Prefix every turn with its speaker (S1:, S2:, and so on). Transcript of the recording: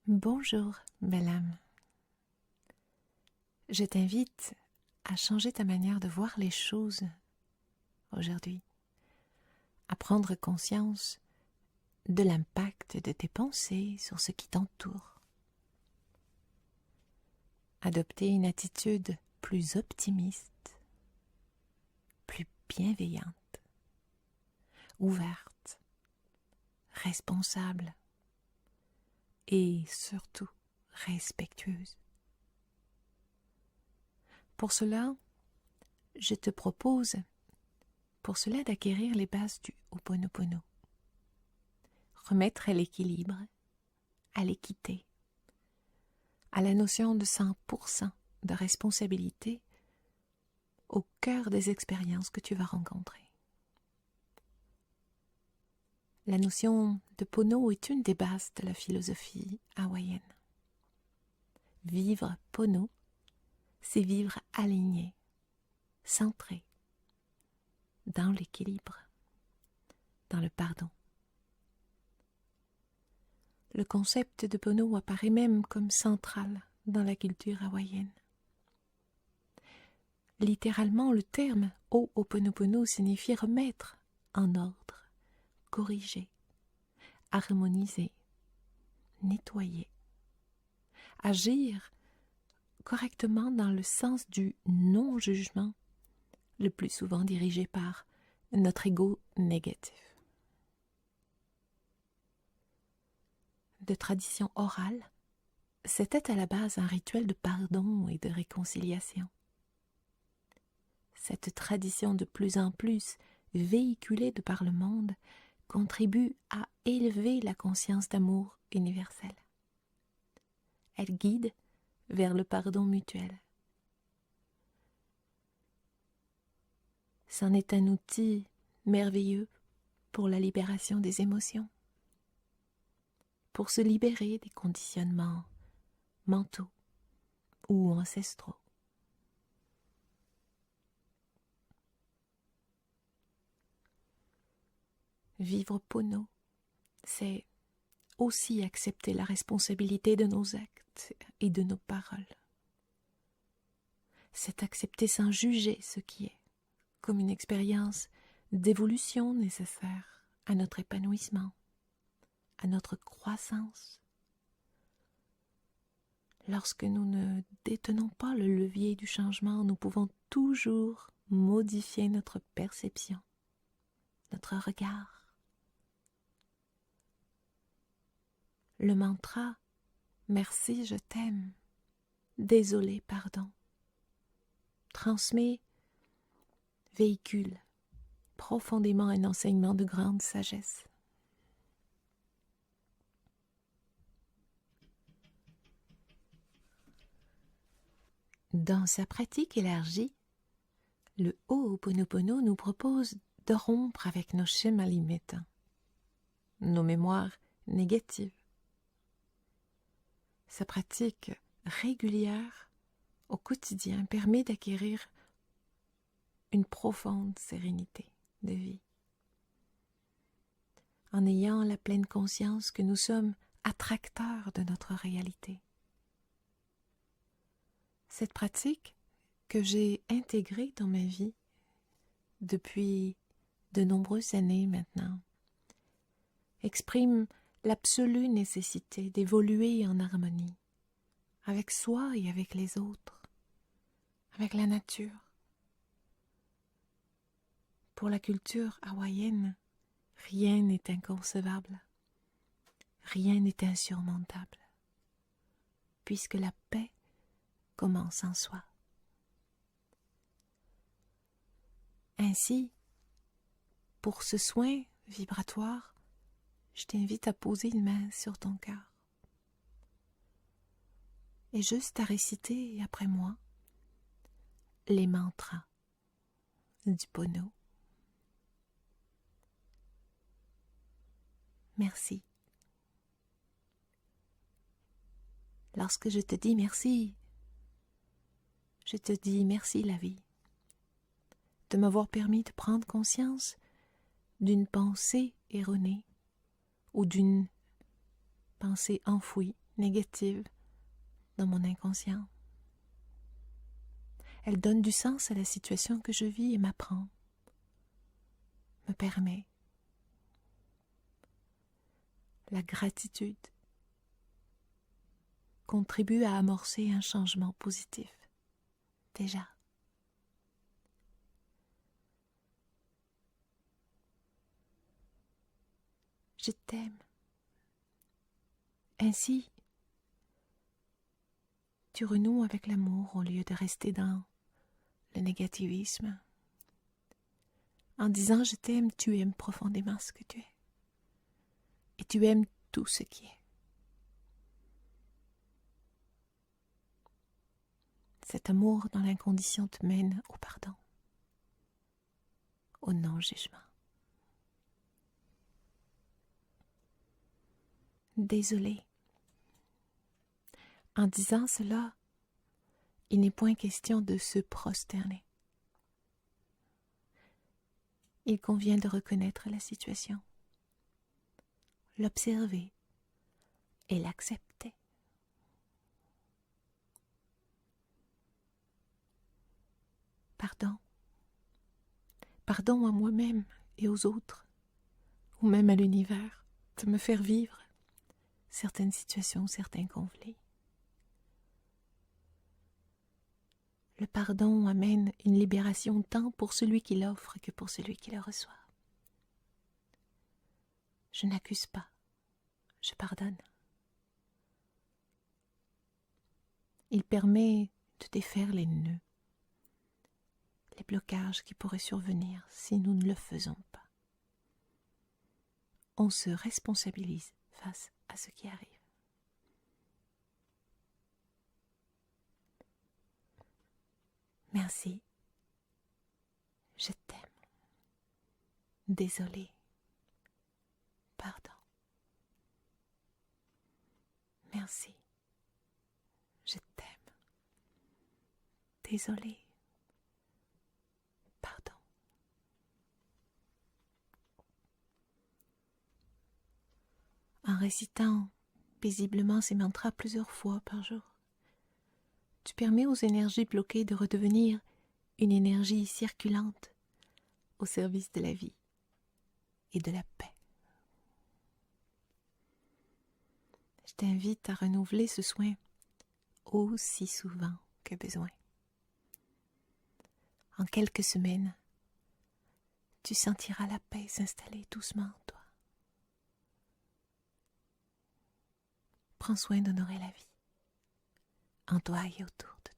S1: Bonjour, belle âme. Je t'invite à changer ta manière de voir les choses aujourd'hui, à prendre conscience de l'impact de tes pensées sur ce qui t'entoure. Adopter une attitude plus optimiste, plus bienveillante, ouverte, responsable et surtout respectueuse. Pour cela, je te propose d'acquérir les bases du Ho'oponopono. Remettre à l'équilibre, à l'équité, à la notion de 100% de responsabilité au cœur des expériences que tu vas rencontrer. La notion de Pono est une des bases de la philosophie hawaïenne. Vivre Pono, c'est vivre aligné, centré, dans l'équilibre, dans le pardon. Le concept de Pono apparaît même comme central dans la culture hawaïenne. Littéralement, le terme Ho'oponopono signifie remettre en ordre, corriger, harmoniser, nettoyer, agir correctement dans le sens du non-jugement, le plus souvent dirigé par notre ego négatif. De tradition orale, c'était à la base un rituel de pardon et de réconciliation. Cette tradition de plus en plus véhiculée de par le monde contribue à élever la conscience d'amour universel. Elle guide vers le pardon mutuel. C'en est un outil merveilleux pour la libération des émotions, pour se libérer des conditionnements mentaux ou ancestraux. Vivre Pono, c'est aussi accepter la responsabilité de nos actes et de nos paroles. C'est accepter sans juger ce qui est, comme une expérience d'évolution nécessaire à notre épanouissement, à notre croissance. Lorsque nous ne détenons pas le levier du changement, nous pouvons toujours modifier notre perception, notre regard. Le mantra « Merci, je t'aime »,« Désolé, pardon » transmet, véhicule profondément un enseignement de grande sagesse. Dans sa pratique élargie, le Ho'oponopono nous propose de rompre avec nos schémas limitants, nos mémoires négatives. Sa pratique régulière au quotidien permet d'acquérir une profonde sérénité de vie, en ayant la pleine conscience que nous sommes attracteurs de notre réalité. Cette pratique que j'ai intégrée dans ma vie depuis de nombreuses années maintenant exprime l'absolue nécessité d'évoluer en harmonie avec soi et avec les autres, avec la nature. Pour la culture hawaïenne, rien n'est inconcevable, rien n'est insurmontable, puisque la paix commence en soi. Ainsi, pour ce soin vibratoire, je t'invite à poser une main sur ton cœur et juste à réciter après moi les mantras du Pono. Merci. Lorsque je te dis merci, je te dis merci la vie, de m'avoir permis de prendre conscience d'une pensée erronée ou d'une pensée enfouie négatives dans mon inconscient. Elle donne du sens à la situation que je vis et m'apprend, me permet. La gratitude contribue à amorcer un changement positif, déjà. Je t'aime. Ainsi, tu renoues avec l'amour au lieu de rester dans le négativisme. En disant je t'aime, tu aimes profondément ce que tu es. Et tu aimes tout ce qui est. Cet amour dans l'incondition te mène au pardon, au non-jugement. Désolé. En disant cela, il n'est point question de se prosterner. Il convient de reconnaître la situation, l'observer et l'accepter. Pardon. Pardon à moi-même et aux autres, ou même à l'univers, de me faire vivre certaines situations, certains conflits. Le pardon amène une libération tant pour celui qui l'offre que pour celui qui le reçoit. Je n'accuse pas, je pardonne. Il permet de défaire les nœuds, les blocages qui pourraient survenir si nous ne le faisons pas. On se responsabilise face à ce qui arrive. Merci. Je t'aime. Désolé. Pardon. Merci. Je t'aime. Désolé. Pardon. En récitant paisiblement ces mantras plusieurs fois par jour, tu permets aux énergies bloquées de redevenir une énergie circulante au service de la vie et de la paix. Je t'invite à renouveler ce soin aussi souvent que besoin. En quelques semaines, tu sentiras la paix s'installer doucement en toi. Prends soin d'honorer la vie, en toi et autour de toi.